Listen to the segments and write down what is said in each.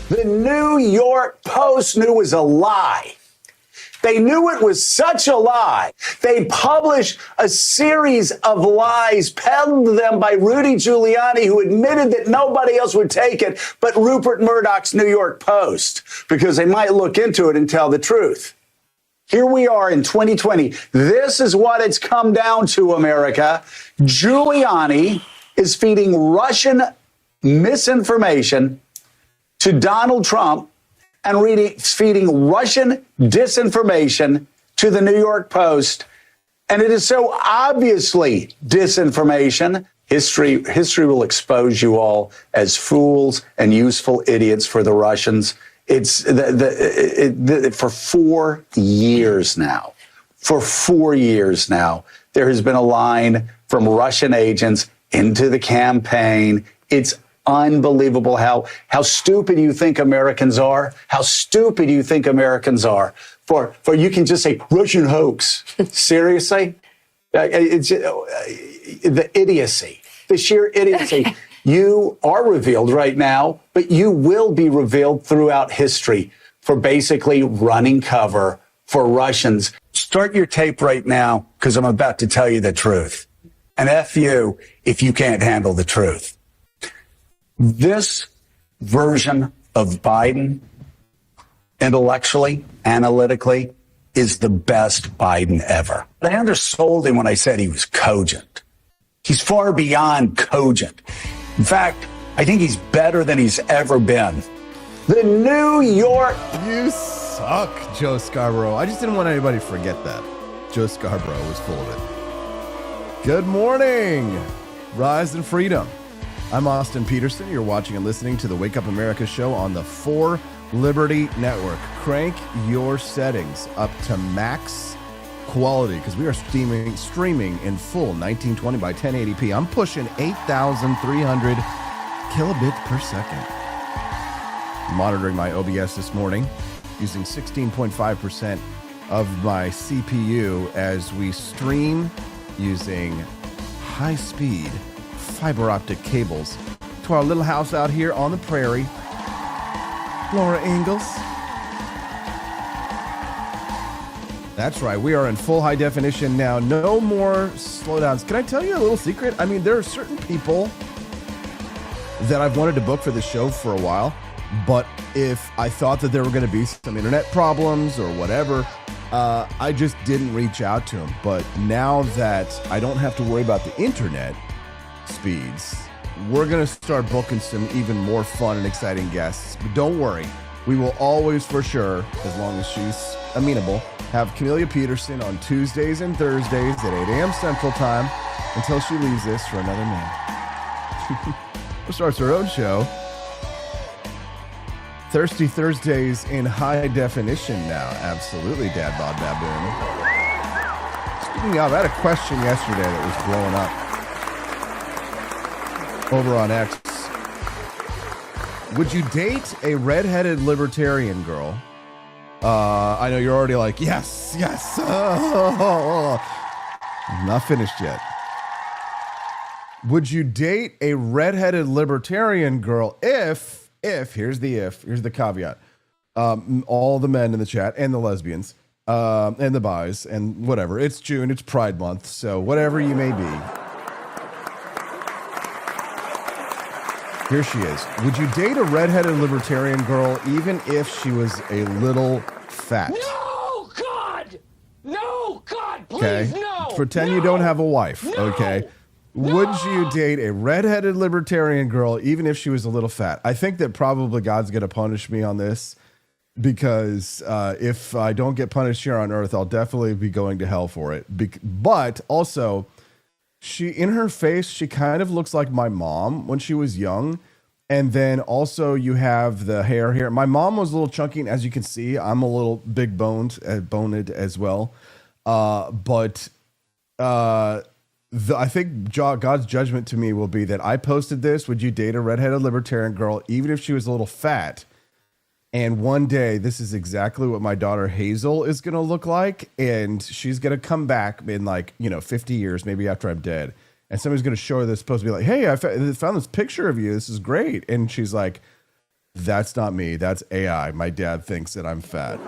The New York Post knew it was a lie. They knew it was such a lie. They published a series of lies peddled to them by Rudy Giuliani, who admitted that nobody else would take it but Rupert Murdoch's New York Post, because they might look into it and tell the truth. Here we are in 2020. This is what it's come down to, America. Giuliani is feeding Russian misinformation to Donald Trump and feeding Russian disinformation to the New York Post. And it is so obviously disinformation. History will expose you all as fools and useful idiots for the Russians. It's for 4 years now. For 4 years now, there has been a line from Russian agents into the campaign. It's unbelievable how stupid you think Americans are. How stupid you think Americans are. For you can just say Russian hoax. Seriously? It's the idiocy, the sheer idiocy. You are revealed right now, but you will be revealed throughout history for basically running cover for Russians. Start your tape right now, because I'm about to tell you the truth. And F you if you can't handle the truth. This version of Biden, intellectually, analytically, is the best Biden ever. I undersold him when I said he was cogent. He's far beyond cogent. In fact, I think he's better than he's ever been. The New York... You suck, Joe Scarborough. I just didn't want anybody to forget that. Joe Scarborough was full of it. Good morning, Rise and Freedom. I'm Austin Peterson. You're watching and listening to the Wake Up America show on the 4 Liberty Network. Crank your settings up to max quality, because we are streaming in full 1920 by 1080p. I'm pushing 8,300 kilobits per second. Monitoring my OBS this morning using 16.5% of my CPU as we stream using high-speed fiber optic cables to our little house out here on the prairie. Laura Ingalls. That's right. We are in full high definition now. No more slowdowns. Can I tell you a little secret? I mean, there are certain people that I've wanted to book for the show for a while, but if I thought that there were going to be some internet problems or whatever, I just didn't reach out to them. But now that I don't have to worry about the internet speeds, we're going to start booking some even more fun and exciting guests. But don't worry, we will always, for sure, as long as she's amenable, have Camelia Peterson on Tuesdays and Thursdays at 8 a.m. Central Time until she leaves this for another man. Or starts her own show. Thirsty Thursdays in high definition now. Absolutely, Dad Bod Baboon. Speaking of, I had a question yesterday that was blowing up over on X. Would you date a redheaded libertarian girl? I know you're already like, yes. Not finished yet. Would you date a redheaded libertarian girl if, here's the caveat, all the men in the chat and the lesbians, and the bis and whatever. It's June, it's Pride Month, so whatever you may be. Here she is. Would you date a redheaded libertarian girl even if she was a little fat? No, God! No, God, please, okay. No! Pretend you don't have a wife, okay? Would you date a redheaded libertarian girl even if she was a little fat? I think that probably God's going to punish me on this, because if I don't get punished here on earth, I'll definitely be going to hell for it. But also, she, in her face, she kind of looks like my mom when she was young. And then also you have the hair here. My mom was a little chunky, and as you can see, I'm a little big boned as well. I think God's judgment to me will be that I posted this. Would you date a redheaded libertarian girl even if she was a little fat? And one day, this is exactly what my daughter Hazel is going to look like. And she's going to come back in 50 years, maybe after I'm dead. And somebody's going to show her this, supposed to be like, hey, I found this picture of you. This is great. And she's like, That's not me. That's AI. My dad thinks that I'm fat.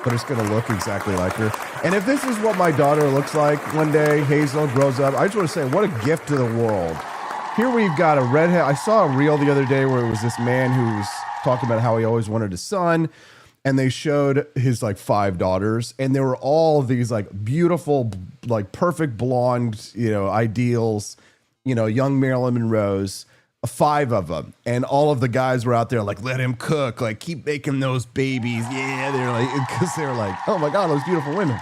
But it's going to look exactly like her. And if this is what my daughter looks like one day, Hazel grows up, I just want to say, what a gift to the world. Here we've got a redhead. I saw a reel the other day where it was this man who was talking about how he always wanted a son. And they showed his like 5 daughters. And they were all these like beautiful, like perfect blonde, ideals, young Marilyn Monroe's. 5 of them, and all of the guys were out there like, let him cook, like keep making those babies. Yeah, they're like, because they're like, oh my God, those beautiful women.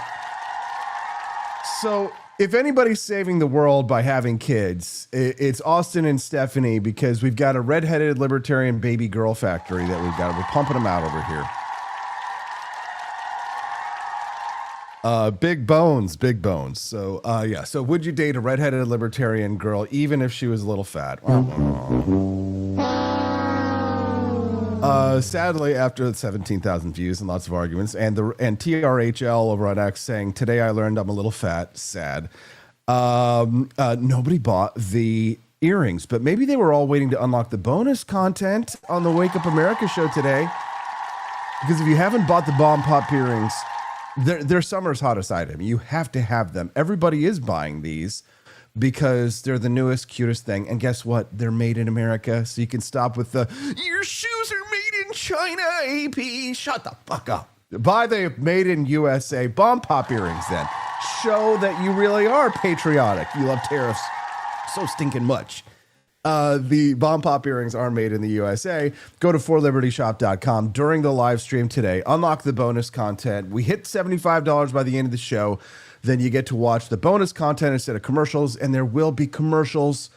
So if anybody's saving the world by having kids, it's Austin and Stephanie, because we've got a redheaded libertarian baby girl factory that we're pumping them out over here. Big bones. So, So would you date a redheaded libertarian girl, even if she was a little fat? Sadly, after 17,000 views and lots of arguments, and TRHL over on X saying, today I learned I'm a little fat, sad. Nobody bought the earrings, but maybe they were all waiting to unlock the bonus content on the Wake Up America show today. Because if you haven't bought the bomb pop earrings, they're summer's hottest item. You have to have them. Everybody is buying these because they're the newest, cutest thing. And guess what? They're made in America. So you can stop with your shoes are made in China, AP. Shut the fuck up. Buy the made in USA bomb pop earrings then. Show that you really are patriotic. You love tariffs so stinking much. The bomb pop earrings are made in the USA. Go to forlibertyshop.com during the live stream today. Unlock the bonus content. We hit $75 by the end of the show. Then you get to watch the bonus content instead of commercials. And there will be commercials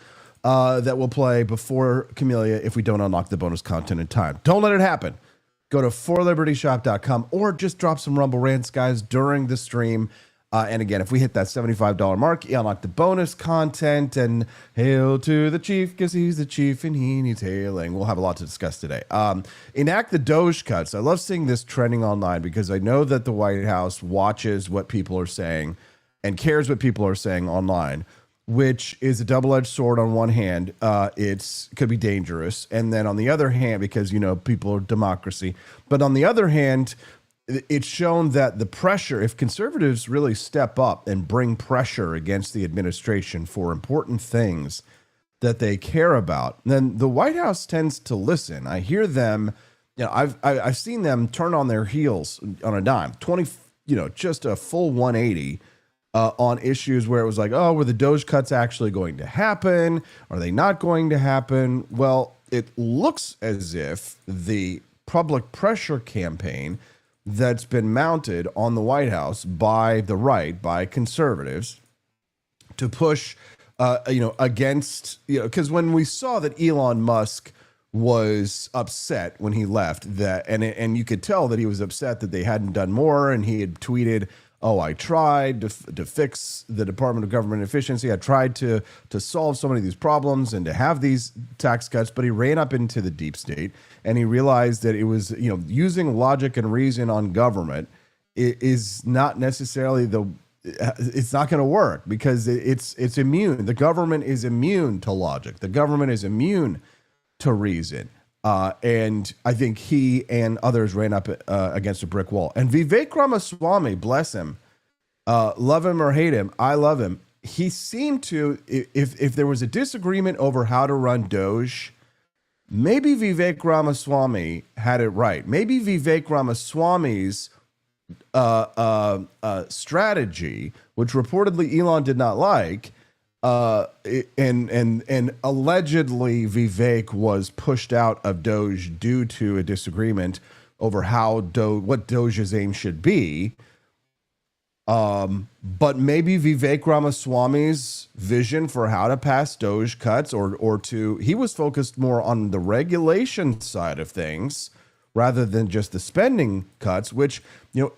that will play before Camellia if we don't unlock the bonus content in time. Don't let it happen. Go to forlibertyshop.com or just drop some Rumble Rants, guys, during the stream. And again, if we hit that $75 mark, you unlock the bonus content, and hail to the chief because he's the chief and he needs hailing. We'll have a lot to discuss today. Enact the DOGE cuts. I love seeing this trending online because I know that the White House watches what people are saying and cares what people are saying online, which is a double-edged sword. On one hand, it could be dangerous. And then on the other hand, because, people are democracy. But on the other hand, it's shown that the pressure, if conservatives really step up and bring pressure against the administration for important things that they care about, then the White House tends to listen. I hear them, I've seen them turn on their heels on a dime, just a full 180 on issues where it was like, oh, were the DOGE cuts actually going to happen? Are they not going to happen? Well, it looks as if the public pressure campaign that's been mounted on the White House by the right, by conservatives, to push, against, because when we saw that Elon Musk was upset when he left, and you could tell that he was upset that they hadn't done more, and he had tweeted, oh, I tried to fix the Department of Government Efficiency. I tried to solve so many of these problems and to have these tax cuts, but he ran up into the deep state and he realized that it was, using logic and reason on government is not necessarily it's not going to work because it's immune. The government is immune to logic. The government is immune to reason. And I think he and others ran up against a brick wall. And Vivek Ramaswamy, bless him, love him or hate him, I love him. He seemed to, if there was a disagreement over how to run DOGE, maybe Vivek Ramaswamy had it right. Maybe Vivek Ramaswamy's strategy, which reportedly Elon did not like, and allegedly Vivek was pushed out of DOGE due to a disagreement over what DOGE's aim should be. But maybe Vivek Ramaswamy's vision for how to pass DOGE cuts he was focused more on the regulation side of things rather than just the spending cuts, which,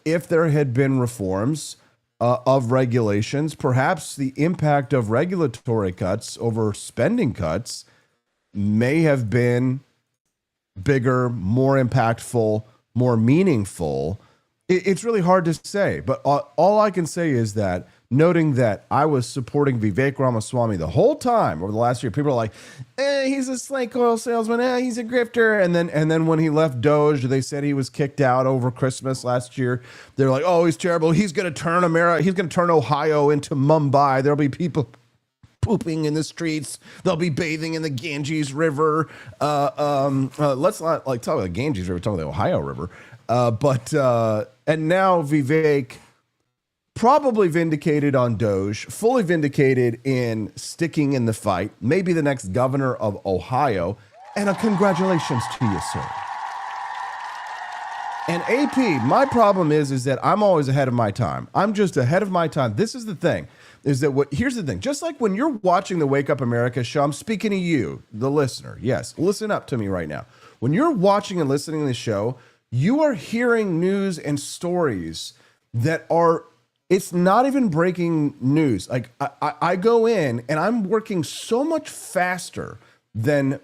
if there had been reforms of regulations, perhaps the impact of regulatory cuts over spending cuts may have been bigger, more impactful, more meaningful. It's really hard to say, but all I can say is that noting that I was supporting Vivek Ramaswamy the whole time over the last year. People are like, he's a snake oil salesman. He's a grifter. And then when he left DOGE, they said he was kicked out over Christmas last year. They're like, oh, he's terrible. He's going to turn He's going to turn Ohio into Mumbai. There'll be people pooping in the streets. They'll be bathing in the Ganges River. Let's not talk about the Ganges River. Talk about the Ohio River. And now Vivek, probably vindicated on DOGE, fully vindicated in sticking in the fight, maybe the next governor of Ohio, and a congratulations to you, sir. And AP, my problem is that I'm always ahead of my time. I'm just ahead of my time. This is the thing, here's the thing. Just like when you're watching the Wake Up America show, I'm speaking to you, the listener. Yes, listen up to me right now. When you're watching and listening to the show, you are hearing news and stories that are, it's not even breaking news. Like I go in and I'm working so much faster than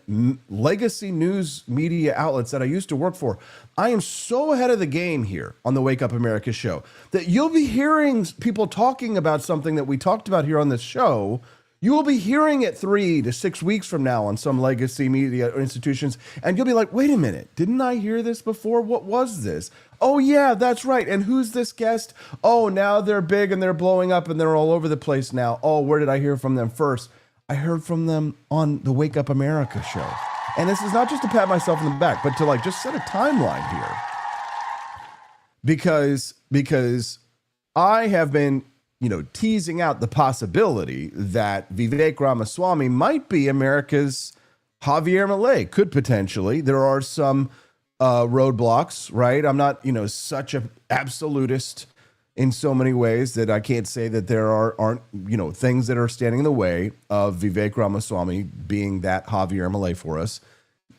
legacy news media outlets that I used to work for. I am so ahead of the game here on the Wake Up America show that you'll be hearing people talking about something that we talked about here on this show. You will be hearing it 3 to 6 weeks from now on some legacy media institutions, and you'll be like, wait a minute, didn't I hear this before? What was this? Oh, yeah, that's right. And who's this guest? Oh, now they're big and they're blowing up and they're all over the place now. Oh, where did I hear from them first? I heard from them on the Wake Up America show. And this is not just to pat myself in the back, but to just set a timeline here. Because I have been teasing out the possibility that Vivek Ramaswamy might be America's Javier Milei, could potentially. There are some roadblocks, right? I'm not, such an absolutist in so many ways that I can't say that there aren't, things that are standing in the way of Vivek Ramaswamy being that Javier Milei for us.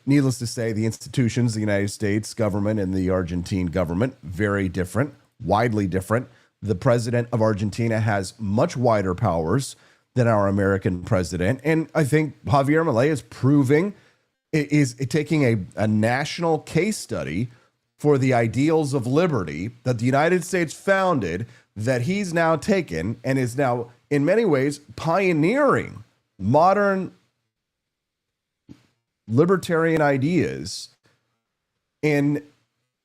Needless to say, the institutions, the United States government and the Argentine government, very different, widely different. The president of Argentina has much wider powers than our American president. And I think Javier Milei is taking a national case study for the ideals of liberty that the United States founded, that he's now taken and is now, in many ways, pioneering modern libertarian ideas in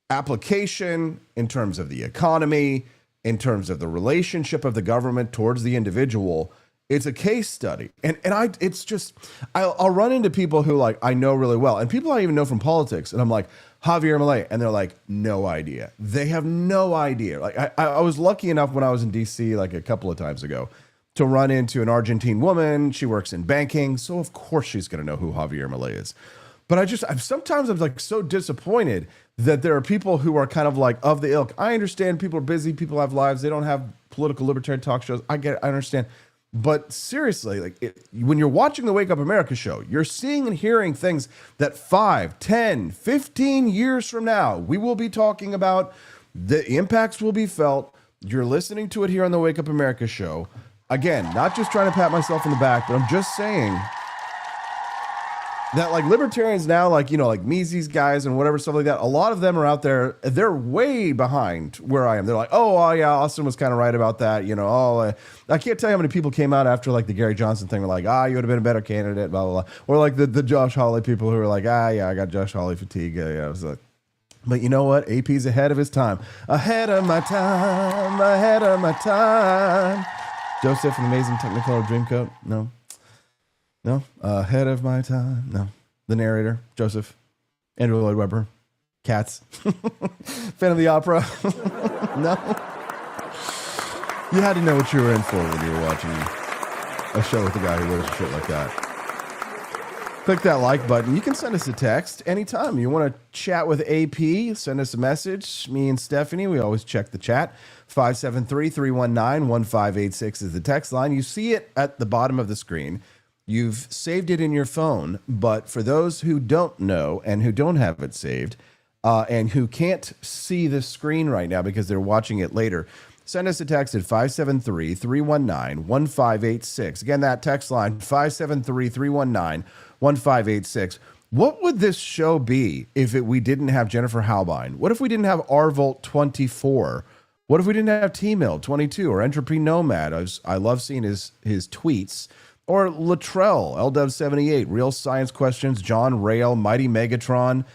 application, in terms of the economy, in terms of the relationship of the government towards the individual. It's a case study. I'll run into people who I know really well, and people I even know from politics. And I'm like, Javier Milei. And they're like, no idea. They have no idea. I was lucky enough when I was in DC a couple of times ago to run into an Argentine woman. She works in banking. So of course she's going to know who Javier Milei is. But I'm sometimes so disappointed that there are people who are kind of the ilk. I understand people are busy. People have lives. They don't have political libertarian talk shows. I get it. I understand. But seriously, when you're watching the Wake Up America show, you're seeing and hearing things that 5, 10, 15 years from now, we will be talking about. The impacts will be felt. You're listening to it here on the Wake Up America show. Again, not just trying to pat myself on the back, but I'm just saying that libertarians now, Mises guys and whatever, stuff like that, a lot of them are out there, they're way behind where I am. They're like, oh yeah, Austin was kind of right about that. I can't tell you how many people came out after the Gary Johnson thing, were like, you would have been a better candidate, blah, blah, blah. Or the Josh Hawley people who were like, yeah, I got Josh Hawley fatigue. I was like, but you know what? AP's ahead of his time. Ahead of my time, ahead of my time. Joseph, an amazing Technicolor Dreamcoat? No, ahead of my time. No, the narrator, Joseph, Andrew Lloyd Webber, Cats, fan of the opera. No, you had to know what you were in for when you were watching a show with a guy who wears a shirt like that. Click that like button. You can send us a text anytime. You want to chat with AP, send us a message. Me and Stephanie, we always check the chat. 573-319-1586 is the text line. You see it at the bottom of the screen. You've saved it in your phone, but for those who don't know and who don't have it saved and who can't see the screen right now because they're watching it later, send us a text at 573-319-1586. Again, that text line, 573-319-1586. What would this show be if we didn't have Jennifer Halbein? What if we didn't have RVolt24 What if we didn't have T-Mill22 or Entropy Nomad? I love seeing his tweets. Or Latrell, LW78, Real Science Questions, John Rail, Mighty Megatron.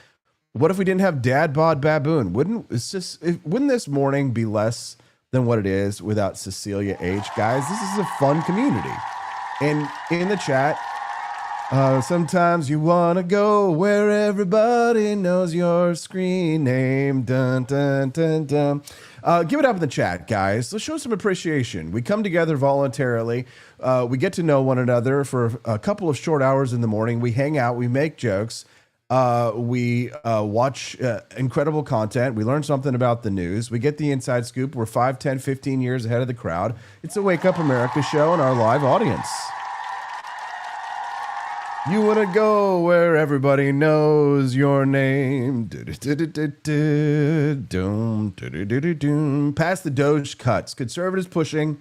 What if we didn't have Dad Bod Baboon? Wouldn't this morning be less than what it is without Cecilia H? Guys, this is a fun community. And in the chat, sometimes you want to go where everybody knows your screen name. Dun, dun, dun, dun. Give it up in the chat, guys. Let's show some appreciation. We come together voluntarily. We get to know one another for a couple of short hours in the morning. We hang out. We make jokes. We watch incredible content. We learn something about the news. We get the inside scoop. We're 5, 10, 15 years ahead of the crowd. It's a Wake Up America show and our live audience. You want to go where everybody knows your name. Pass the DOGE cuts. Conservatives pushing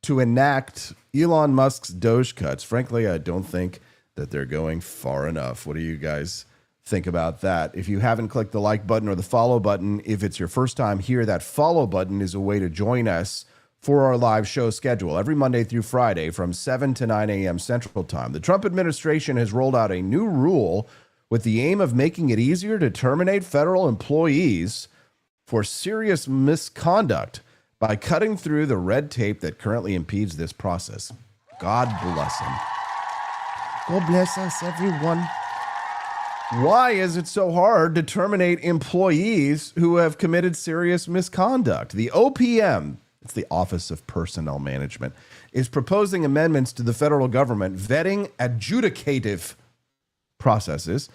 to enact Elon Musk's DOGE cuts. Frankly, I don't think that they're going far enough. What do you guys think about that? If you haven't clicked the like button or the follow button, if it's your first time here, that follow button is a way to join us for our live show schedule every Monday through Friday from 7 to 9 a.m. Central Time. The Trump administration has rolled out a new rule with the aim of making it easier to terminate federal employees for serious misconduct by cutting through the red tape that currently impedes this process. God bless him. God bless us, everyone. Why is it so hard to terminate employees who have committed serious misconduct? The OPM, it's the Office of Personnel Management, is proposing amendments to the federal government vetting adjudicative processes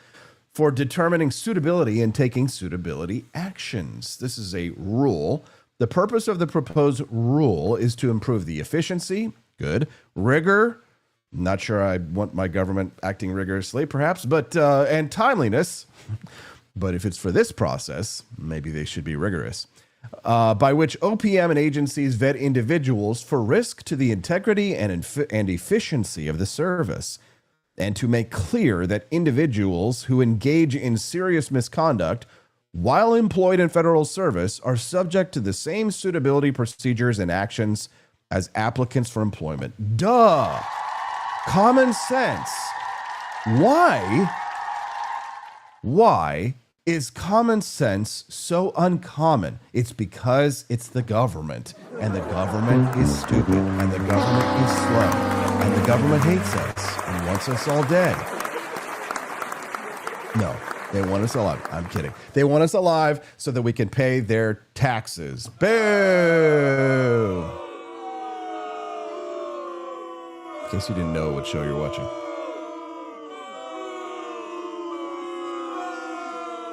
for determining suitability and taking suitability actions. This is a rule. The purpose of the proposed rule is to improve the efficiency, good, rigor, not sure I want my government acting rigorously, perhaps, but and timeliness. But if it's for this process, maybe they should be rigorous. By which OPM and agencies vet individuals for risk to the integrity and efficiency of the service, and to make clear that individuals who engage in serious misconduct while employed in federal service are subject to the same suitability procedures and actions as applicants for employment. Duh! Common sense. Why is common sense so uncommon? It's because it's the government, and the government is stupid, and the government is slow, and the government hates us and wants us all dead. No, they want us alive. I'm kidding. They want us alive so that we can pay their taxes. Boo! In case you didn't know what show you're watching.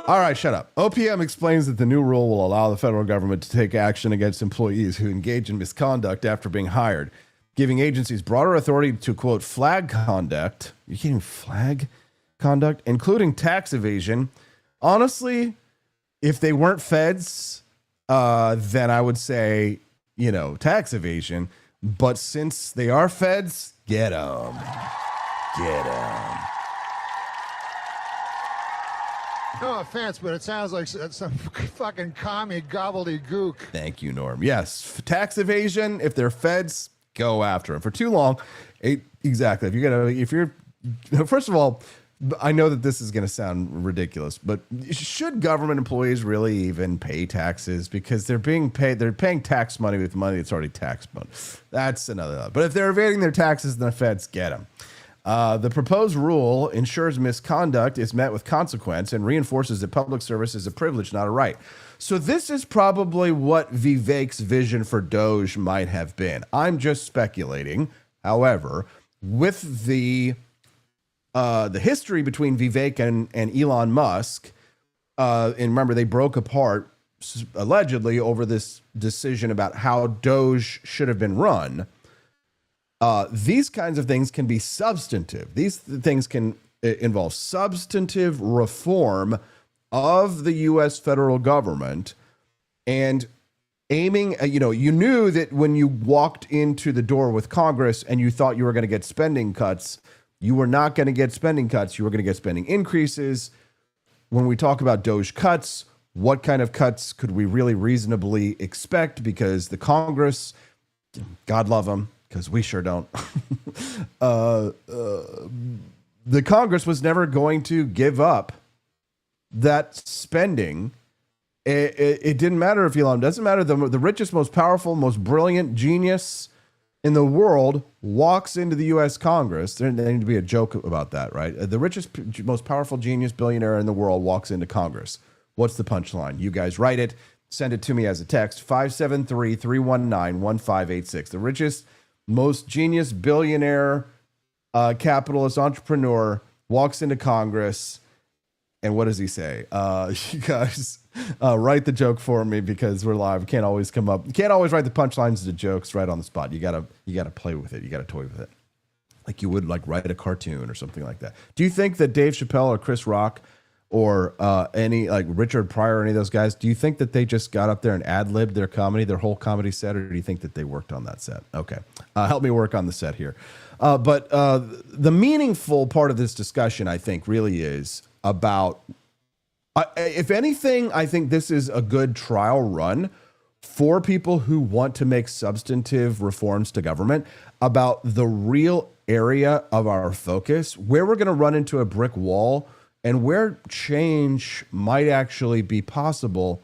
All right, shut up. OPM explains that the new rule will allow the federal government to take action against employees who engage in misconduct after being hired, giving agencies broader authority to, quote, flag conduct. You can't even flag conduct, including tax evasion. Honestly, if they weren't feds, then I would say, tax evasion. But since they are feds, get them. Get them. No offense, but it sounds like some fucking commie gobbledygook. Thank you, Norm. Yes, tax evasion. If they're feds, go after them. For too long, exactly. First of all, I know that this is going to sound ridiculous, but should government employees really even pay taxes? Because they're paying tax money with money that's already tax money. That's another. But if they're evading their taxes, then the feds get them. The proposed rule ensures misconduct is met with consequence and reinforces that public service is a privilege, not a right. So this is probably what Vivek's vision for DOGE might have been. I'm just speculating. However, with the history between Vivek and Elon Musk, and remember they broke apart allegedly over this decision about how DOGE should have been run. These kinds of things can be substantive. These things can involve substantive reform of the U.S. federal government and aiming, you knew that when you walked into the door with Congress and you thought you were going to get spending cuts, you were not going to get spending cuts. You were going to get spending increases. When we talk about DOGE cuts, What kind of cuts could we really reasonably expect? Because the Congress, God love them, because we sure don't. The Congress was never going to give up that spending. It didn't matter if Elon, doesn't matter. The richest, most powerful, most brilliant genius in the world walks into the U.S. Congress. There needs to be a joke about that, right? The richest, most powerful genius billionaire in the world walks into Congress. What's the punchline? You guys write it. Send it to me as a text, 573-319-1586. The richest, most genius billionaire, capitalist entrepreneur walks into Congress. And what does he say? You guys write the joke for me because we're live. Can't always come up. Can't always write the punchlines to jokes right on the spot. You gotta play with it. You gotta toy with it, like you would like write a cartoon or something like that. Do you think that Dave Chappelle or Chris Rock or any like Richard Pryor or any of those guys, do you think that they just got up there and ad-libbed their comedy, their whole comedy set, or do you think that they worked on that set? Okay, help me work on the set here. But the meaningful part of this discussion, I think, really is about, if anything, I think this is a good trial run for people who want to make substantive reforms to government about the real area of our focus, where we're going to run into a brick wall and where change might actually be possible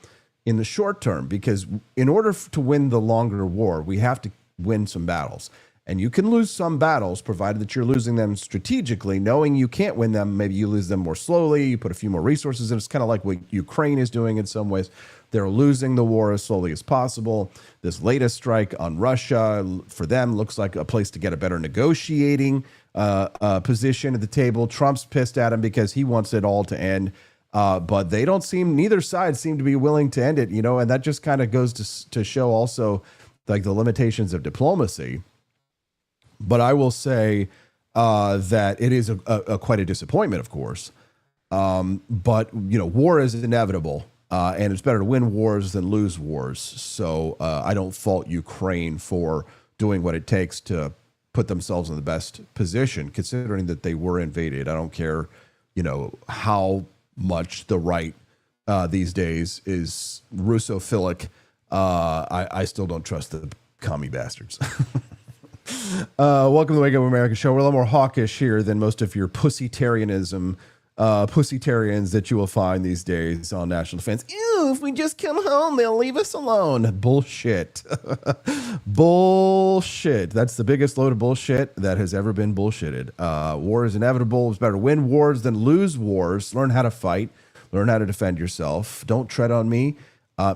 in the short term. Because in order to win the longer war, we have to win some battles. And you can lose some battles, provided that you're losing them strategically, knowing you can't win them. Maybe you lose them more slowly. You put a few more resources in. It's kind of like what Ukraine is doing in some ways. They're losing the war as slowly as possible. This latest strike on Russia, for them, looks like a place to get a better negotiating position at the table. Trump's pissed at him because he wants it all to end. But they don't seem, neither side seem to be willing to end it, and that just kind of goes to show also like the limitations of diplomacy. But I will say that it is a quite a disappointment, of course. But war is inevitable, and it's better to win wars than lose wars. So I don't fault Ukraine for doing what it takes to put themselves in the best position, considering that they were invaded. I don't care, how much the right these days is Russophilic. I still don't trust the commie bastards. Welcome to the Wake Up America show. We're a little more hawkish here than most of your pussy-tarianism, pussy-tarians that you will find these days on national defense. Ew, if we just come home, they'll leave us alone. Bullshit. Bullshit. That's the biggest load of bullshit that has ever been bullshitted. War is inevitable. It's better to win wars than lose wars. Learn how to fight. Learn how to defend yourself. Don't tread on me.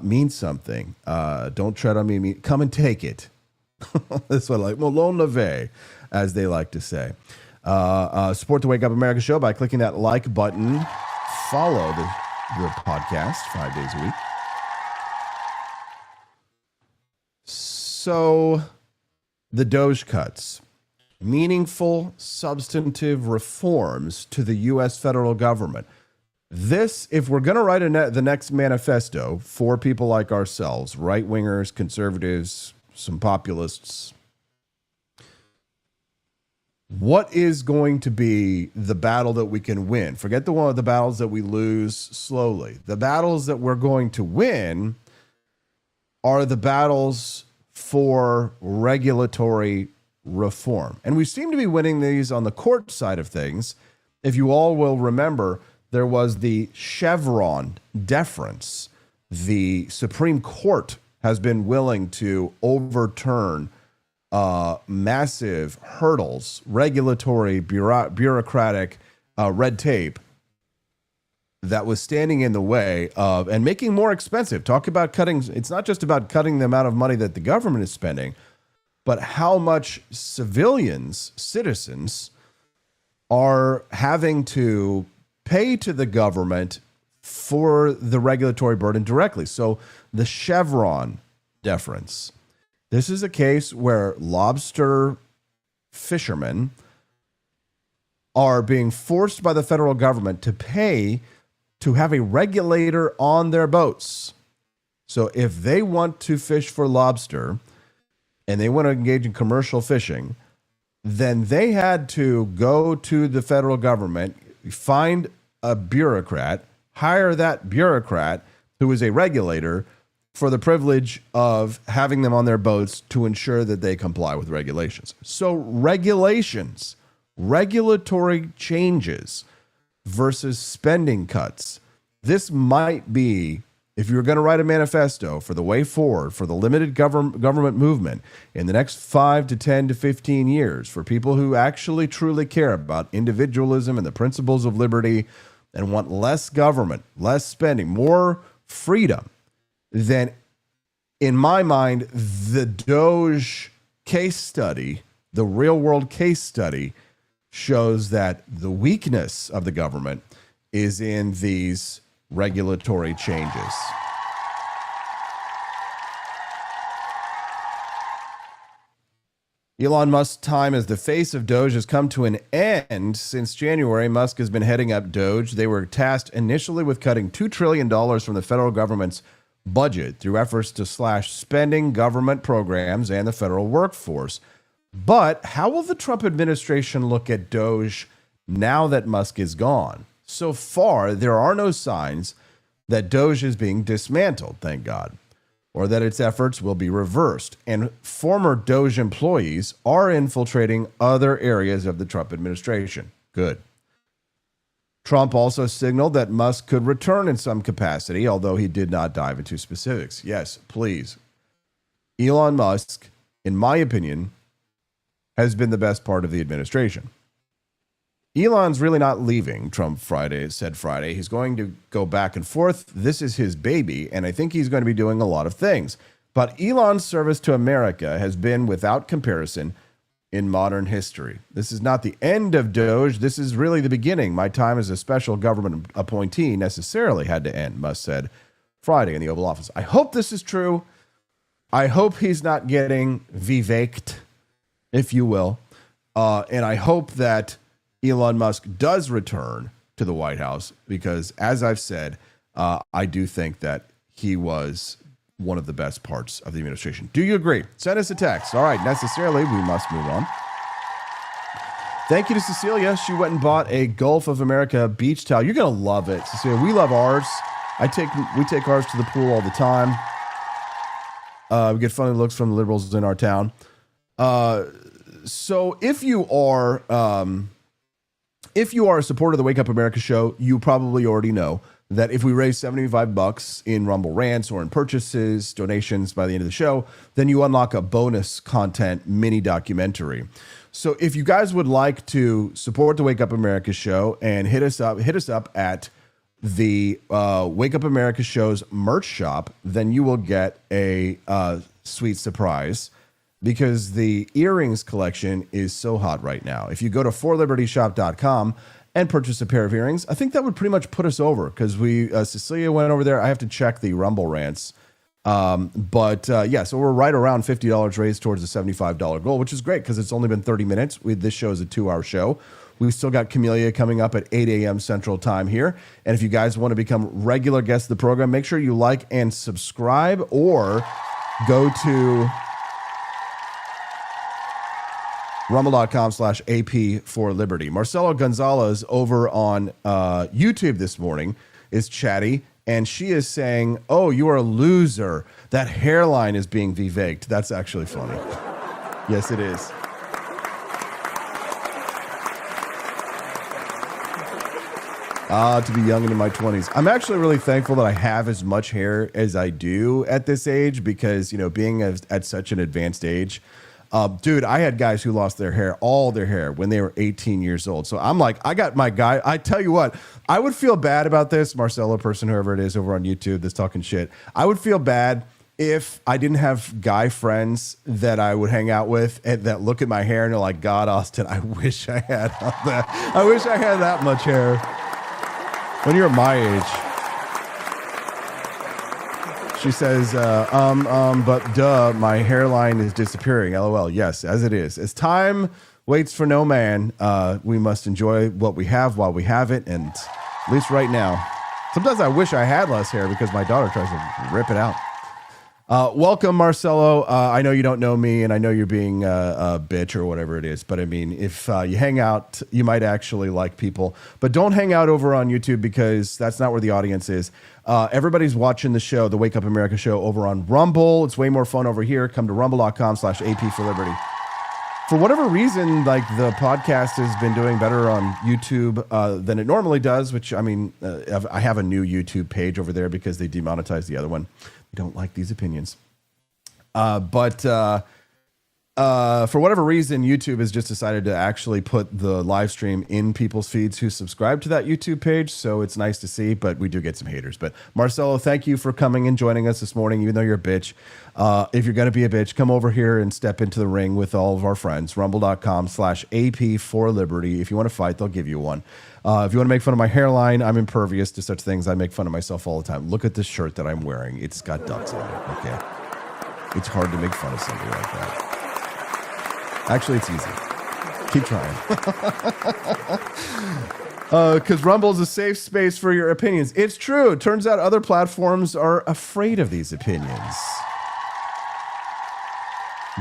Means something. Don't tread on me. Come and take it. This one, like Malone Leve, as they like to say. Support the Wake Up America show by clicking that like button. Follow the podcast 5 days a week. So, the DOGE cuts. Meaningful, substantive reforms to the U.S. federal government. This, if we're going to write the next manifesto for people like ourselves, right-wingers, conservatives, some populists, what is going to be the battle that we can win? Forget the battles that we lose slowly. The battles that we're going to win are the battles for regulatory reform. And we seem to be winning these on the court side of things. If you all will remember, there was the Chevron deference. The Supreme Court has been willing to overturn massive hurdles, regulatory, bureaucratic red tape that was standing in the way of and making more expensive. Talk about cutting. It's not just about cutting the amount of money that the government is spending, but how much citizens are having to pay to the government for the regulatory burden directly. So the Chevron deference. This is a case where lobster fishermen are being forced by the federal government to pay to have a regulator on their boats. So if they want to fish for lobster and they want to engage in commercial fishing, then they had to go to the federal government, find a bureaucrat, hire that bureaucrat who is a regulator, for the privilege of having them on their boats to ensure that they comply with regulations. So regulations, regulatory changes versus spending cuts. This might be, if you're going to write a manifesto for the way forward for the limited government movement in the next 5 to 10 to 15 years, for people who actually truly care about individualism and the principles of liberty and want less government, less spending, more freedom, then in my mind, the DOGE case study, the real world case study, shows that the weakness of the government is in these regulatory changes. Elon Musk's time as the face of DOGE has come to an end. Since January, Musk has been heading up DOGE. They were tasked initially with cutting $2 trillion from the federal government's budget through efforts to slash spending, government programs, and the federal workforce. But how will the Trump administration look at DOGE now that Musk is gone? So far, there are no signs that DOGE is being dismantled, thank God, or that its efforts will be reversed. And former DOGE employees are infiltrating other areas of the Trump administration. Good. Trump also signaled that Musk could return in some capacity, although he did not dive into specifics. Yes, please. Elon Musk, in my opinion, has been the best part of the administration. Elon's really not leaving, Trump said Friday. He's going to go back and forth. This is his baby, and I think he's going to be doing a lot of things. But Elon's service to America has been without comparison in modern history. This is not the end of DOGE. This is really the beginning. My time as a special government appointee necessarily had to end, Musk said Friday in the Oval Office. I hope this is true. I hope he's not getting viveked, if you will. And I hope that Elon Musk does return to the White House because, as I've said, I do think that he was one of the best parts of the administration. Do you agree? Send us a text. All right, necessarily, we must move on. Thank you to Cecilia. She went and bought a Gulf of America beach towel. You're going to love it, Cecilia. We love ours. We take ours to the pool all the time. We get funny looks from the liberals in our town. So if you are a supporter of the Wake Up America show, you probably already know that if we raise $75 in Rumble Rants or in purchases, donations by the end of the show, then you unlock a bonus content mini documentary. So if you guys would like to support the Wake Up America show and hit us up at the Wake Up America show's merch shop, then you will get a sweet surprise because the earrings collection is so hot right now. If you go to forlibertyshop.com and purchase a pair of earrings, I think that would pretty much put us over because Cecilia went over there. I have to check the Rumble Rants. So we're right around $50 raised towards the $75 goal, which is great because it's only been 30 minutes. This show is a 2-hour show. We've still got Camellia coming up at 8 a.m. Central Time here. And if you guys want to become regular guests of the program, make sure you like and subscribe or go to rumble.com/AP for Liberty. Marcelo Gonzalez over on YouTube this morning is chatty, and she is saying, "Oh, you are a loser. That hairline is being viveked." That's actually funny. Yes, it is. To be young and in my 20s. I'm actually really thankful that I have as much hair as I do at this age because, being at such an advanced age, dude, I had guys who lost all their hair when they were 18 years old. So I'm like, I got my guy. I tell you what, I would feel bad about this, Marcelo person, whoever it is over on YouTube that's talking shit. I would feel bad if I didn't have guy friends that I would hang out with and that look at my hair and they're like, God, Austin, I wish I had that. I wish I had that much hair. When you're my age. She says, but duh, my hairline is disappearing. LOL. Yes, as it is. As time waits for no man, we must enjoy what we have while we have it. And at least right now, sometimes I wish I had less hair because my daughter tries to rip it out. Welcome, Marcelo. I know you don't know me, and I know you're being a bitch or whatever it is. But I mean, if you hang out, you might actually like people. But don't hang out over on YouTube because that's not where the audience is. Everybody's watching the show, the Wake Up America show, over on Rumble. It's way more fun over here. Come to rumble.com/AP for Liberty. For whatever reason, like the podcast has been doing better on YouTube than it normally does, which I mean, I have a new YouTube page over there because they demonetized the other one. We don't like these opinions. But for whatever reason, YouTube has just decided to actually put the live stream in people's feeds who subscribe to that YouTube page. So it's nice to see, but we do get some haters. But Marcelo, thank you for coming and joining us this morning, even though you're a bitch. If you're going to be a bitch, come over here and step into the ring with all of our friends. Rumble.com/AP for Liberty. If you want to fight, they'll give you one. If you want to make fun of my hairline, I'm impervious to such things. I make fun of myself all the time. Look at this shirt that I'm wearing. It's got ducks on it, okay? It's hard to make fun of somebody like that. Actually, it's easy. Keep trying. Because Rumble is a safe space for your opinions. It's true. It turns out other platforms are afraid of these opinions.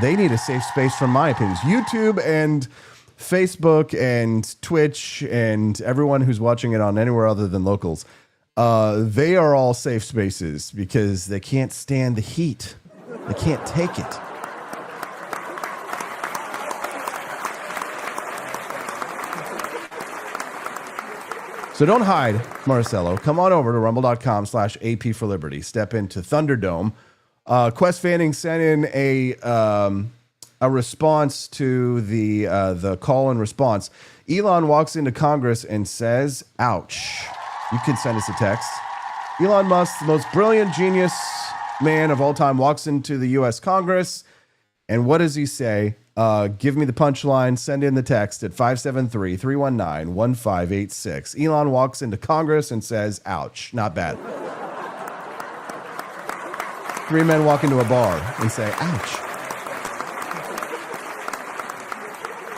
They need a safe space from my opinions. YouTube and Facebook and Twitch and everyone who's watching it on anywhere other than locals, they are all safe spaces because they can't stand the heat. They can't take it. So don't hide, Marcelo. Come on over to rumble.com/AP for Liberty. Step into Thunderdome. Quest Fanning sent in a response to the call and response. Elon walks into Congress and says, ouch. You can send us a text. Elon Musk, the most brilliant genius man of all time, walks into the U.S. Congress. And what does he say? Give me the punchline. Send in the text at 573-319-1586. Elon walks into Congress and says, ouch. Not bad. Three men walk into a bar and say, ouch.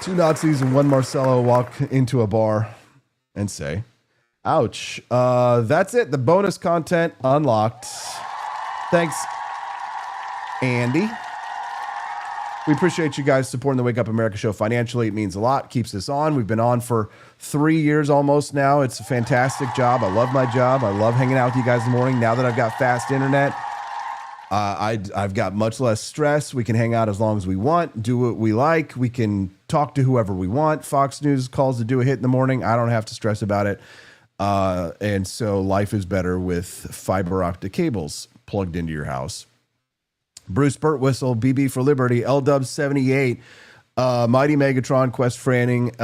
Two Nazis and one Marcelo walk into a bar and say, ouch. That's it. The bonus content unlocked. Thanks, Andy. We appreciate you guys supporting the Wake Up America show financially. It means a lot. Keeps us on. We've been on for 3 years almost now. It's a fantastic job. I love my job. I love hanging out with you guys in the morning. Now that I've got fast internet, I've got much less stress. We can hang out as long as we want, do what we like. We can talk to whoever we want. Fox News calls to do a hit in the morning. I don't have to stress about it. And so life is better with fiber optic cables plugged into your house. Bruce Burtwhistle, BB for Liberty, LW78, Mighty Megatron, Quest Franning,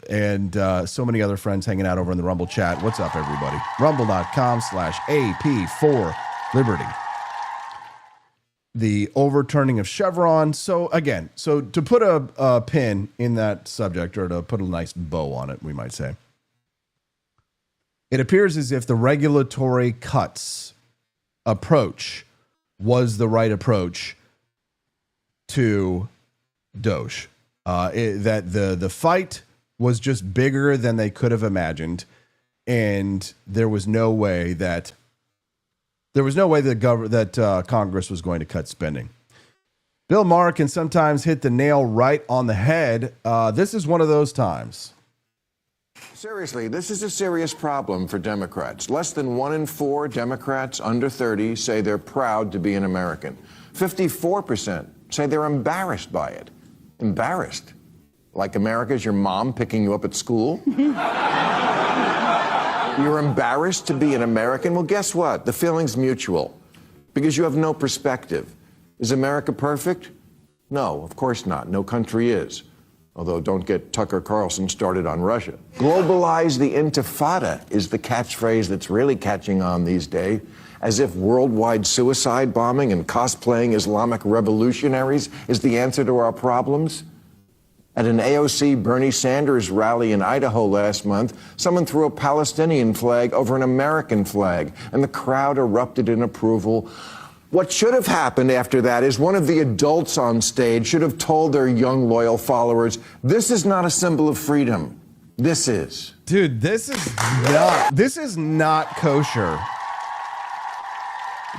and so many other friends hanging out over in the Rumble chat. What's up, everybody? Rumble.com/AP for Liberty. The overturning of Chevron. So again, to put a pin in that subject, or to put a nice bow on it, we might say, it appears as if the regulatory cuts approach was the right approach to DOGE. That the fight was just bigger than they could have imagined, and there was no way that Congress was going to cut spending. Bill Maher can sometimes hit the nail right on the head. This is one of those times. Seriously, this is a serious problem for Democrats. Less than 1 in 4 Democrats under 30 say they're proud to be an American. 54% say they're embarrassed by it. Embarrassed? Like America's your mom picking you up at school? You're embarrassed to be an American? Well, guess what? The feeling's mutual, because you have no perspective. Is America perfect? No, of course not. No country is. Although don't get Tucker Carlson started on Russia. Globalize the intifada is the catchphrase that's really catching on these days, as if worldwide suicide bombing and cosplaying Islamic revolutionaries is the answer to our problems. At an AOC Bernie Sanders rally in Idaho last month, someone threw a Palestinian flag over an American flag, and the crowd erupted in approval. What should have happened after that is one of the adults on stage should have told their young, loyal followers, this is not a symbol of freedom. This is. Dude, this is not kosher.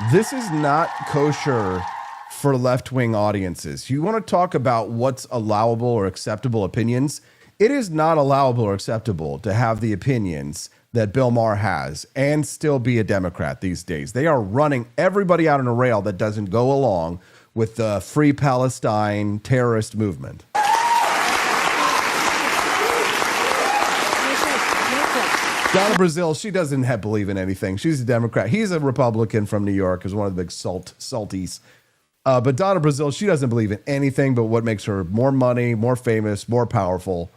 This is not kosher for left-wing audiences. You want to talk about what's allowable or acceptable opinions? It is not allowable or acceptable to have the opinions that Bill Maher has and still be a Democrat these days. They are running everybody out on a rail that doesn't go along with the Free Palestine terrorist movement. Donna Brazile, she doesn't believe in anything. She's a Democrat. He's a Republican from New York, is one of the big salties. But Donna Brazile, she doesn't believe in anything but what makes her more money, more famous, more powerful.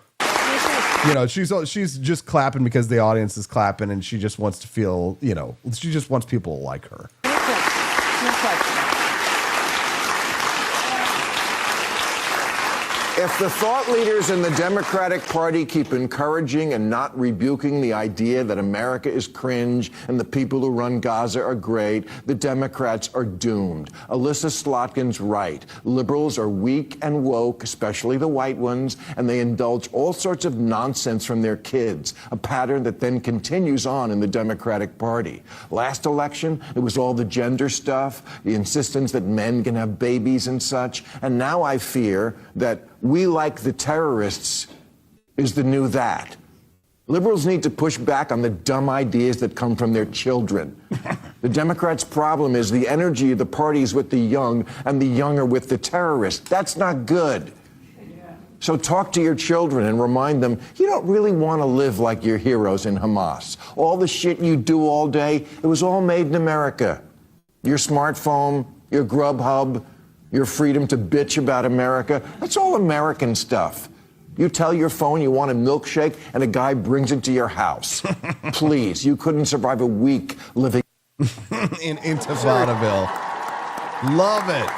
You know, she's just clapping because the audience is clapping, and she just wants to feel, you know, she just wants people to like her. If the thought leaders in the Democratic Party keep encouraging and not rebuking the idea that America is cringe and the people who run Gaza are great, the Democrats are doomed. Alyssa Slotkin's right. Liberals are weak and woke, especially the white ones, and they indulge all sorts of nonsense from their kids, a pattern that then continues on in the Democratic Party. Last election, it was all the gender stuff, the insistence that men can have babies and such, and now I fear that we like the terrorists is the new that. Liberals need to push back on the dumb ideas that come from their children. The Democrats' problem is the energy of the parties with the young and the young are with the terrorists. That's not good. So talk to your children and remind them you don't really want to live like your heroes in Hamas. All the shit you do all day, it was all made in America. Your smartphone, your Grubhub, your freedom to bitch about America, that's all American stuff. You tell your phone you want a milkshake and a guy brings it to your house. Please, you couldn't survive a week living in Intifadaville. Love it.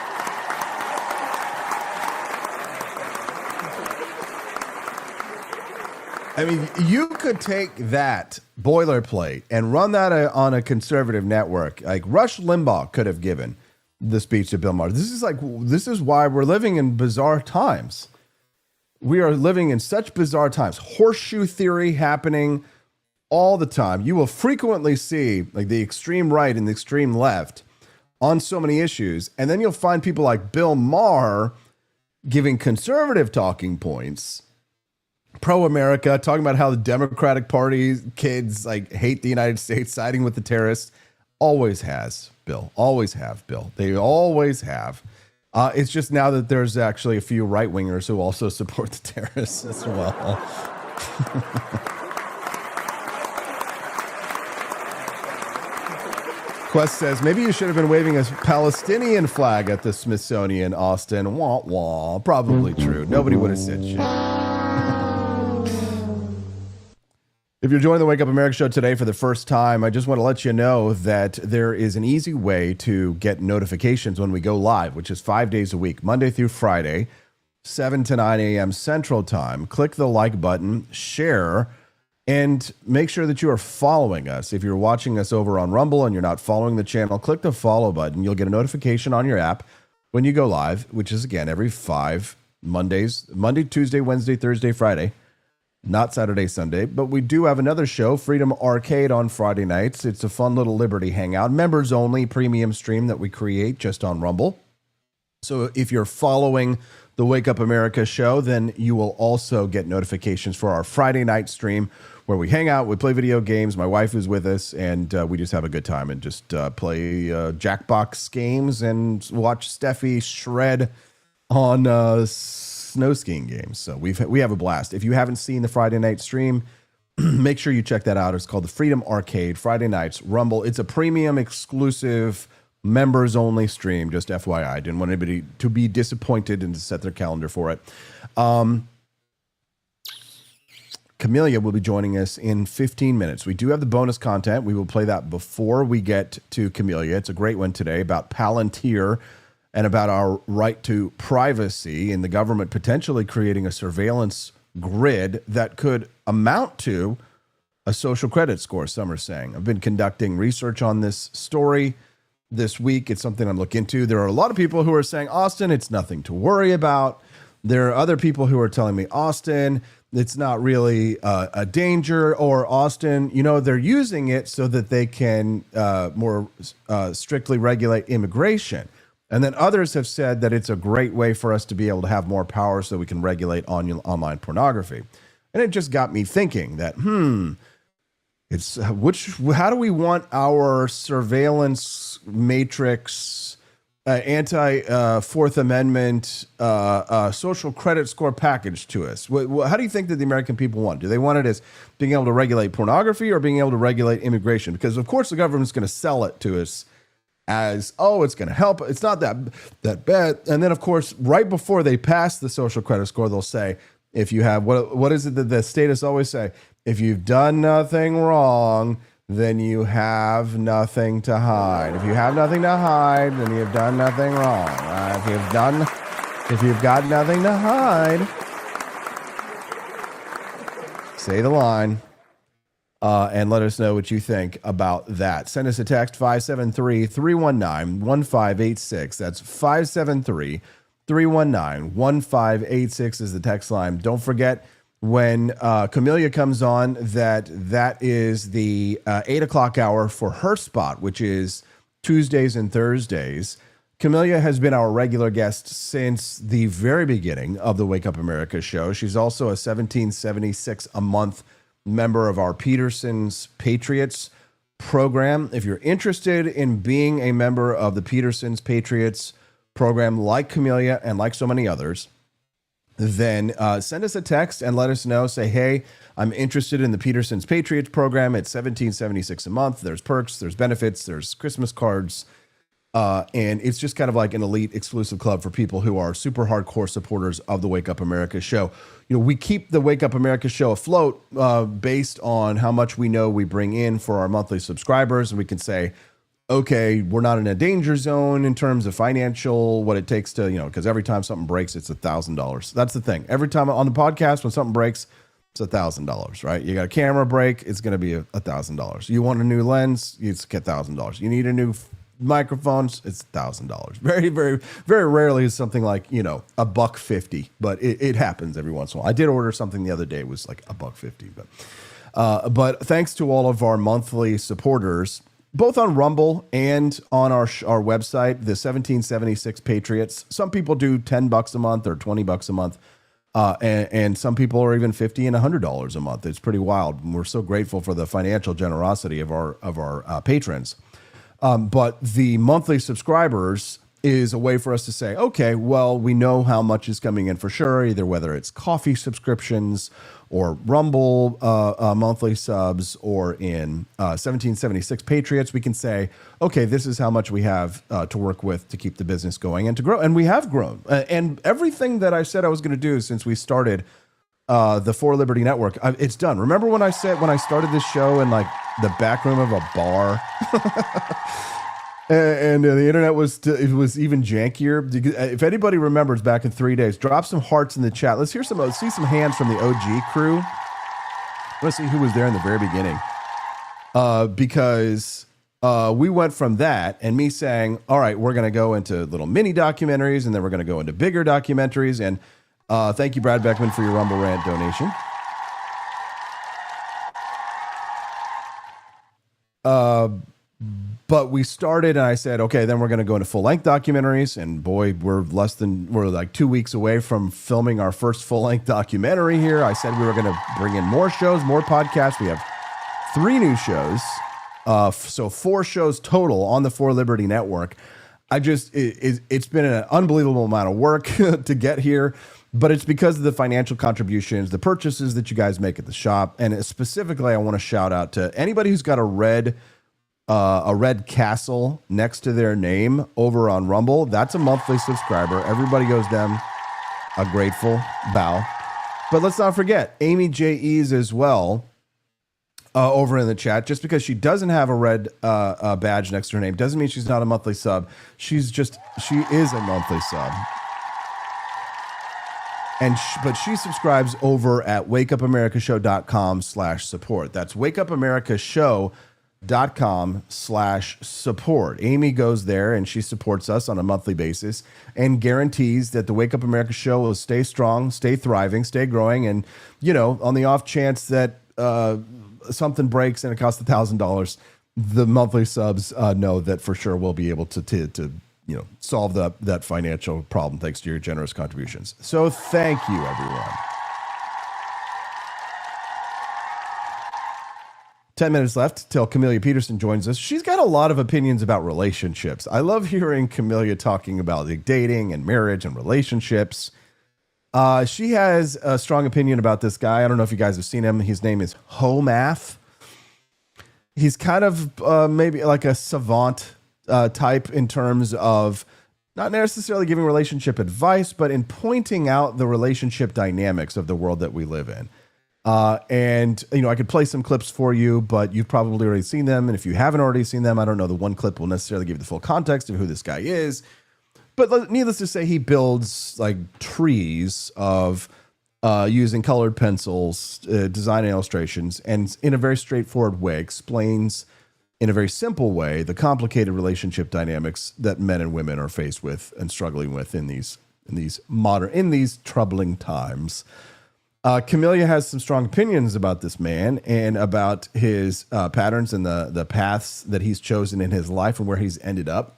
I mean, you could take that boilerplate and run that on a conservative network, like Rush Limbaugh could have given the speech to Bill Maher. This is why we're living in bizarre times. We are living in such bizarre times. Horseshoe theory happening all the time. You will frequently see like the extreme right and the extreme left on so many issues. And then you'll find people like Bill Maher giving conservative talking points, pro-America, talking about how the Democratic Party kids like hate the United States, siding with the terrorists. Always has, Bill. Always have, Bill. They always have. It's just now that there's actually a few right-wingers who also support the terrorists as well. Quest says, maybe you should have been waving a Palestinian flag at the Smithsonian, Austin. Wah, wah. Probably true. Nobody would have said shit. If you're joining the Wake Up America show today for the first time, I just want to let you know that there is an easy way to get notifications when we go live, which is 5 days a week, Monday through Friday, 7 to 9 a.m. Central Time. Click the like button, share, and make sure that you are following us. If you're watching us over on Rumble and you're not following the channel, click the follow button. You'll get a notification on your app when you go live, which is, again, every 5 Mondays, Monday, Tuesday, Wednesday, Thursday, Friday. Not Saturday, Sunday, but we do have another show, Freedom Arcade, on Friday nights. It's a fun little Liberty hangout, members only premium stream that we create just on Rumble. So if you're following the Wake Up America show, then you will also get notifications for our Friday night stream where we hang out, we play video games. My wife is with us, and we just have a good time and just play Jackbox games and watch Steffi shred on snow skiing games. So we have a blast. If you haven't seen the Friday night stream, make sure you check that out. It's called the Freedom Arcade, Friday nights, Rumble. It's a premium exclusive members only stream, just FYI. I didn't want anybody to be disappointed and to set their calendar for it. Camellia will be joining us in 15 minutes. We do have the bonus content. We will play that before we get to Camellia. It's a great one today about Palantir and about our right to privacy and the government potentially creating a surveillance grid that could amount to a social credit score, some are saying. I've been conducting research on this story this week. It's something I'm looking into. There are a lot of people who are saying, Austin, it's nothing to worry about. There are other people who are telling me, Austin, it's not really a danger, or Austin, they're using it so that they can more strictly regulate immigration. And then others have said that it's a great way for us to be able to have more power so we can regulate online pornography. And it just got me thinking that, it's how do we want our surveillance matrix, anti-Fourth Amendment, social credit score package to us? How do you think that the American people want? Do they want it as being able to regulate pornography or being able to regulate immigration? Because, of course, the government's going to sell it to us as, it's going to help. It's not that bad. And then, of course, right before they pass the social credit score, they'll say, if you have, what is it that the statists always say? If you've done nothing wrong, then you have nothing to hide. If you have nothing to hide, then you've done nothing wrong. If you've got nothing to hide, say the line. And let us know what you think about that. Send us a text, 573-319-1586. That's 573-319-1586 is the text line. Don't forget, when Camellia comes on, that is the 8 o'clock hour for her spot, which is Tuesdays and Thursdays. Camellia has been our regular guest since the very beginning of the Wake Up America show. She's also a $17.76 a month member of our Peterson's Patriots program. If you're interested in being a member of the Peterson's Patriots program, like Camellia and like so many others, then send us a text and let us know. Say, hey, I'm interested in the Peterson's Patriots program. It's $17.76 a month. There's perks, there's benefits, there's Christmas cards. And it's just kind of like an elite exclusive club for people who are super hardcore supporters of the Wake Up America show. We keep the Wake Up America show afloat based on how much we know we bring in for our monthly subscribers. And we can say, okay, we're not in a danger zone in terms of financial, what it takes to, because every time something breaks, it's $1,000. That's the thing. Every time on the podcast, when something breaks, it's $1,000, right? You got a camera break, it's going to be $1,000. You want a new lens, it's $1,000. You need a new microphones, it's $1,000. Very, very, very rarely is something like, $150, but it happens every once in a while. I did order something the other day, it was like $150, but thanks to all of our monthly supporters, both on Rumble and on our website, the 1776 Patriots. Some people do $10 a month or $20 a month. And some people are even $50 and $100 a month. It's pretty wild. And we're so grateful for the financial generosity of our patrons. But the monthly subscribers is a way for us to say, okay, well, we know how much is coming in for sure, either whether it's coffee subscriptions or Rumble monthly subs or in 1776 Patriots. We can say, okay, this is how much we have to work with to keep the business going and to grow. And we have grown. And everything that I said I was going to do since we started the For Liberty Network, it's done. Remember when I started this show in like the back room of a bar? And the internet was even jankier. If anybody remembers back in 3 days, drop some hearts in the chat. Let's see some hands from the OG crew. Let's see who was there in the very beginning. Because we went from that and me saying, all right, we're going to go into little mini documentaries and then we're going to go into bigger documentaries. And thank you, Brad Beckman, for your Rumble Rant donation. But we started and I said, okay, then we're going to go into full-length documentaries. And boy, we're like 2 weeks away from filming our first full-length documentary here. I said we were going to bring in more shows, more podcasts. We have 3 new shows. So 4 shows total on the For Liberty Network. It's been an unbelievable amount of work to get here, but it's because of the financial contributions, the purchases that you guys make at the shop. And specifically, I want to shout out to anybody who's got a red castle next to their name over on Rumble. That's a monthly subscriber. Everybody owes them a grateful bow. But let's not forget Amy J. E's as well over in the chat. Just because she doesn't have a red badge next to her name doesn't mean she's not a monthly sub. She is a monthly sub. But she subscribes over at wakeupamericashow.com/support. That's wakeupamericashow.com/support. wake-up-america.com/support. Amy goes there and she supports us on a monthly basis and guarantees that the Wake Up America show will stay strong, stay thriving, stay growing. And, on the off chance that something breaks and it costs $1,000, the monthly subs know that for sure we'll be able to solve that financial problem thanks to your generous contributions. So thank you, everyone. 10 minutes left till Camellia Peterson joins us. She's got a lot of opinions about relationships. I love hearing Camellia talking about dating and marriage and relationships. She has a strong opinion about this guy. I don't know if you guys have seen him. His name is Hoe Math. He's kind of maybe like a savant type in terms of not necessarily giving relationship advice, but in pointing out the relationship dynamics of the world that we live in. And I could play some clips for you, but you've probably already seen them. And if you haven't already seen them, I don't know, the one clip will necessarily give you the full context of who this guy is. But needless to say, he builds like trees of using colored pencils, design illustrations, and in a very straightforward way explains in a very simple way the complicated relationship dynamics that men and women are faced with and struggling with in these troubling times. Camellia has some strong opinions about this man and about his patterns and the paths that he's chosen in his life and where he's ended up.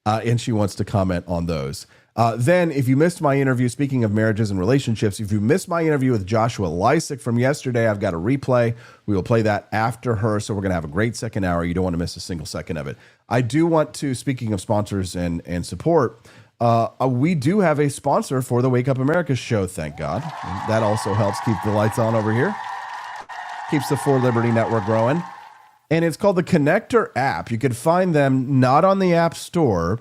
And she wants to comment on those. Then, if you missed my interview, speaking of marriages and relationships, if you missed my interview with Joshua Lysick from yesterday, I've got a replay. We will play that after her, so we're going to have a great second hour. You don't want to miss a single second of it. I do want to, speaking of sponsors and support, we do have a sponsor for the Wake Up America show, thank God. And that also helps keep the lights on over here. Keeps the For Liberty Network growing. And it's called the Connector app. You can find them not on the App Store.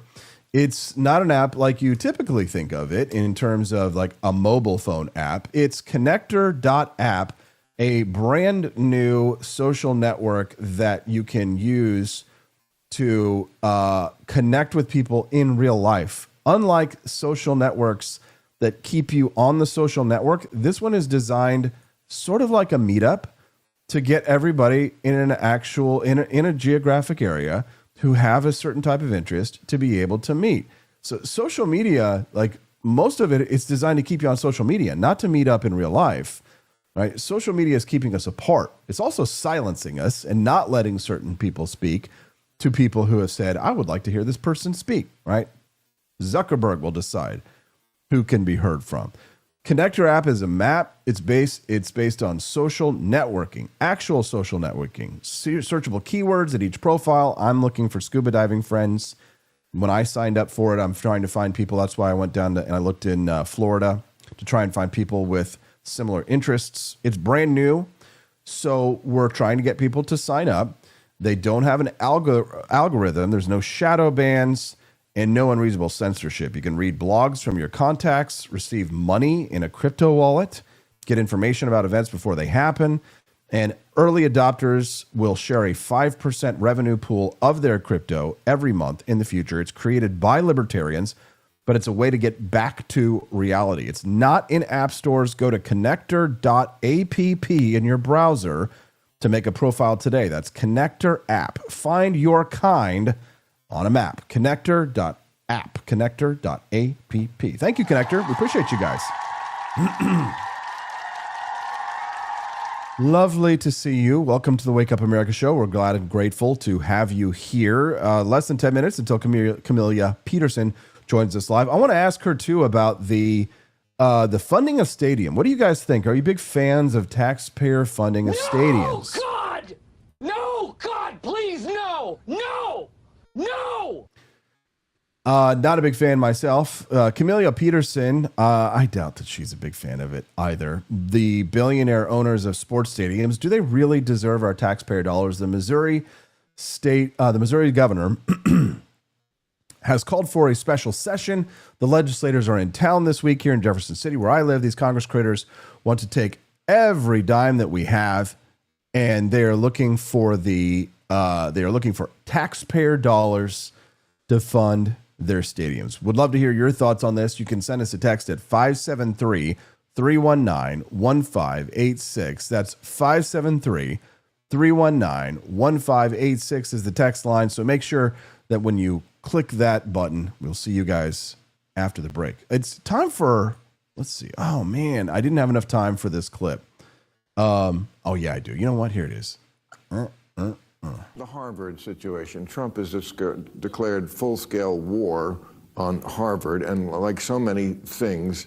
It's not an app like you typically think of it in terms of like a mobile phone app. It's connector.app, a brand new social network that you can use to connect with people in real life. Unlike social networks that keep you on the social network, this one is designed sort of like a meetup to get everybody in an actual, in a geographic area who have a certain type of interest to be able to meet. So social media, like most of it, it's designed to keep you on social media, not to meet up in real life, right? Social media is keeping us apart. It's also silencing us and not letting certain people speak to people who have said, I would like to hear this person speak, right? Zuckerberg will decide who can be heard from. Connector app is a map. It's based on social networking, actual social networking, searchable keywords at each profile. I'm looking for scuba diving friends. When I signed up for it, I'm trying to find people. That's why I went down and I looked in Florida to try and find people with similar interests. It's brand new, so we're trying to get people to sign up. They don't have an algorithm. There's no shadow bans and no unreasonable censorship. You can read blogs from your contacts, receive money in a crypto wallet, get information about events before they happen, and early adopters will share a 5% revenue pool of their crypto every month in the future. It's created by libertarians, but it's a way to get back to reality. It's not in app stores. Go to connector.app in your browser to make a profile today. That's Connector app. Find your kind on a map. Connector.app. Connector.app. Thank you, Connector. We appreciate you guys. Lovely to see you. Welcome to the Wake Up America show. We're glad and grateful to have you here. Less than 10 minutes until Camellia Peterson joins us live. I want to ask her, too, about the funding of stadium. What do you guys think? Are you big fans of taxpayer funding of stadiums? No, God! No, God, please, no! No! No! Not a big fan myself. Camellia Peterson, I doubt that she's a big fan of it either. The billionaire owners of sports stadiums, do they really deserve our taxpayer dollars? The Missouri governor has called for a special session. The legislators are in town this week here in Jefferson City, where I live. These Congress critters want to take every dime that we have, and they are looking for taxpayer dollars to fund their stadiums. Would love to hear your thoughts on this. You can send us a text at 573-319-1586. That's 319-1586 is the text line. So make sure that when you click that button, we'll see you guys after the break. It's time for, let's see. Oh, man, I didn't have enough time for this clip. Oh, yeah, I do. You know what? Here it is. The Harvard situation. Trump has declared full-scale war on Harvard, and like so many things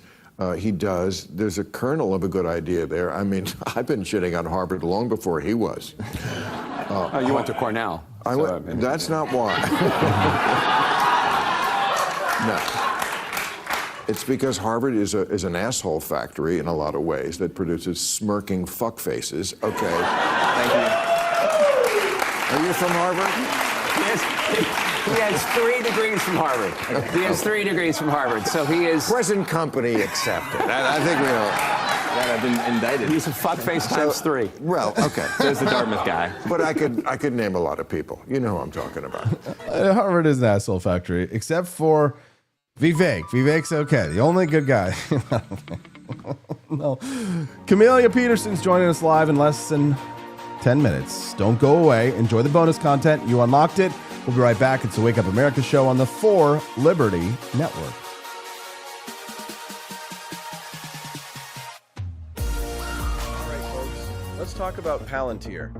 he does, there's a kernel of a good idea there. I mean, I've been shitting on Harvard long before he was. Oh, you went to Cornell. That's not why. No. It's because Harvard is an asshole factory in a lot of ways that produces smirking fuck faces. Okay. Thank you. Are you from Harvard? He has 3 degrees from Harvard. He has 3 degrees from Harvard, so he is... Present company accepted. I think we all... That I've been indicted. He's a fuckface times 3. Well, okay. There's the Dartmouth guy. But I could name a lot of people. You know who I'm talking about. Harvard is an asshole factory, except for Vivek. Vivek's okay. The only good guy. No. Camellia Peterson's joining us live in less than 10 minutes. Don't go away. Enjoy the bonus content. You unlocked it. We'll be right back. It's the Wake Up America show on the 4 Liberty Network. All right, folks. Let's talk about Palantir,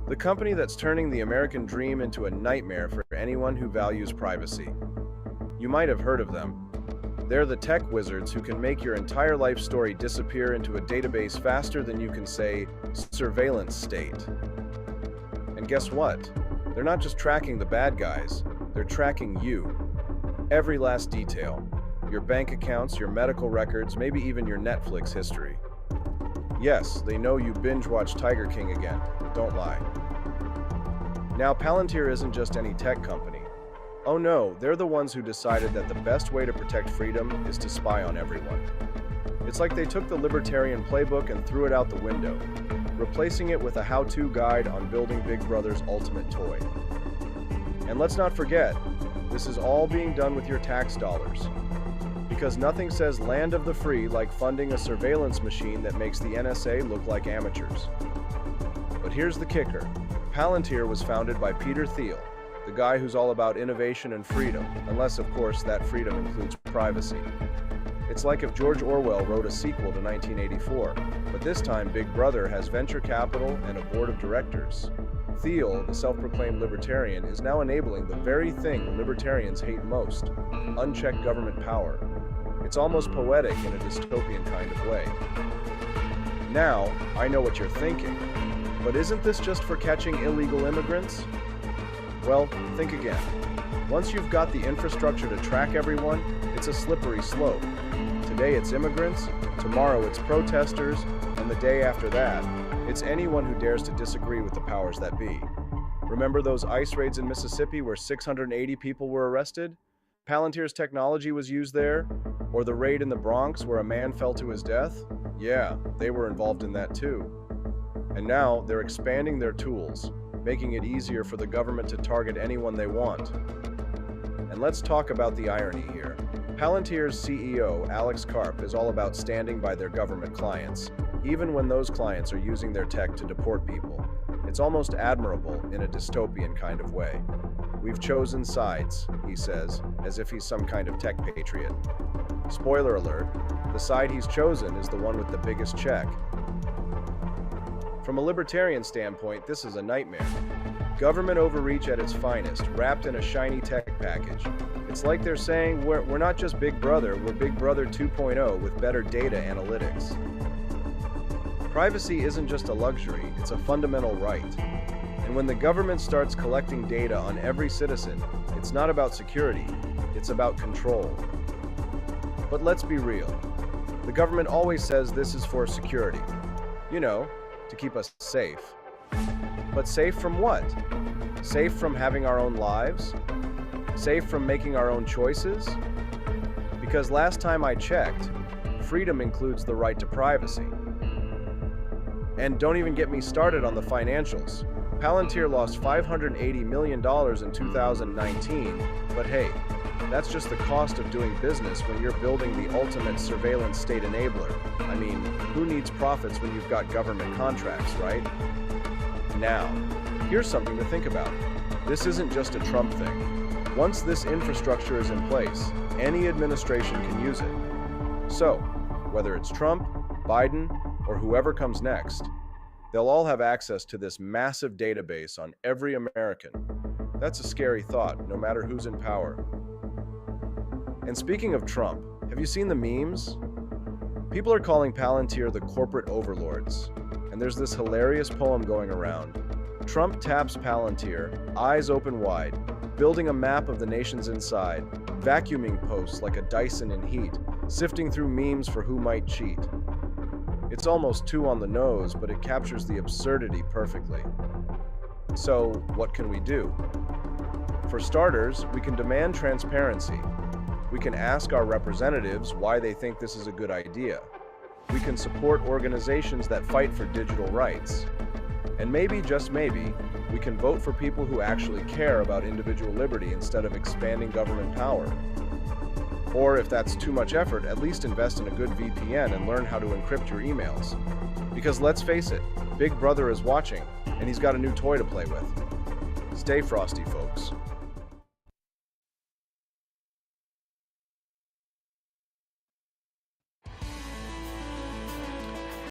the company that's turning the American dream into a nightmare for anyone who values privacy. You might have heard of them. They're the tech wizards who can make your entire life story disappear into a database faster than you can say surveillance state. And guess what? They're not just tracking the bad guys, they're tracking you. Every last detail. Your bank accounts, your medical records, maybe even your Netflix history. Yes, they know you binge-watch Tiger King again. Don't lie. Now, Palantir isn't just any tech company. Oh no, they're the ones who decided that the best way to protect freedom is to spy on everyone. It's like they took the libertarian playbook and threw it out the window, replacing it with a how-to guide on building Big Brother's ultimate toy. And let's not forget, this is all being done with your tax dollars. Because nothing says land of the free like funding a surveillance machine that makes the NSA look like amateurs. But here's the kicker. Palantir was founded by Peter Thiel, the guy who's all about innovation and freedom, unless, of course, that freedom includes privacy. It's like if George Orwell wrote a sequel to 1984, but this time Big Brother has venture capital and a board of directors. Thiel, the self-proclaimed libertarian, is now enabling the very thing libertarians hate most, unchecked government power. It's almost poetic in a dystopian kind of way. Now, I know what you're thinking, but isn't this just for catching illegal immigrants? Well, think again. Once you've got the infrastructure to track everyone, it's a slippery slope. Today it's immigrants, tomorrow it's protesters, and the day after that, it's anyone who dares to disagree with the powers that be. Remember those ICE raids in Mississippi where 680 people were arrested? Palantir's technology was used there? Or the raid in the Bronx where a man fell to his death? Yeah, they were involved in that too. And now they're expanding their tools, making it easier for the government to target anyone they want. And let's talk about the irony here. Palantir's CEO, Alex Karp, is all about standing by their government clients, even when those clients are using their tech to deport people. It's almost admirable in a dystopian kind of way. We've chosen sides, he says, as if he's some kind of tech patriot. Spoiler alert, the side he's chosen is the one with the biggest check. From a libertarian standpoint, this is a nightmare. Government overreach at its finest, wrapped in a shiny tech package. It's like they're saying, we're not just Big Brother, we're Big Brother 2.0 with better data analytics. Privacy isn't just a luxury, it's a fundamental right. And when the government starts collecting data on every citizen, it's not about security, it's about control. But let's be real. The government always says this is for security. You know, to keep us safe. But safe from what? Safe from having our own lives? Safe from making our own choices? Because last time I checked, freedom includes the right to privacy. And don't even get me started on the financials. Palantir lost $580 million in 2019, but hey, that's just the cost of doing business when you're building the ultimate surveillance state enabler. I mean, who needs profits when you've got government contracts, right? now. Here's something to think about. This isn't just a Trump thing. Once this infrastructure is in place, any administration can use it. So, whether it's Trump, Biden, or whoever comes next, they'll all have access to this massive database on every American. That's a scary thought, no matter who's in power. And speaking of Trump, have you seen the memes? People are calling Palantir the corporate overlords, and there's this hilarious poem going around. Trump taps Palantir, eyes open wide, building a map of the nation's inside, vacuuming posts like a Dyson in heat, sifting through memes for who might cheat. It's almost too on the nose, but it captures the absurdity perfectly. So, what can we do? For starters, we can demand transparency. We can ask our representatives why they think this is a good idea. We can support organizations that fight for digital rights. And maybe, just maybe, we can vote for people who actually care about individual liberty instead of expanding government power. Or if that's too much effort, at least invest in a good VPN and learn how to encrypt your emails. Because let's face it, Big Brother is watching, and he's got a new toy to play with. Stay frosty, folks.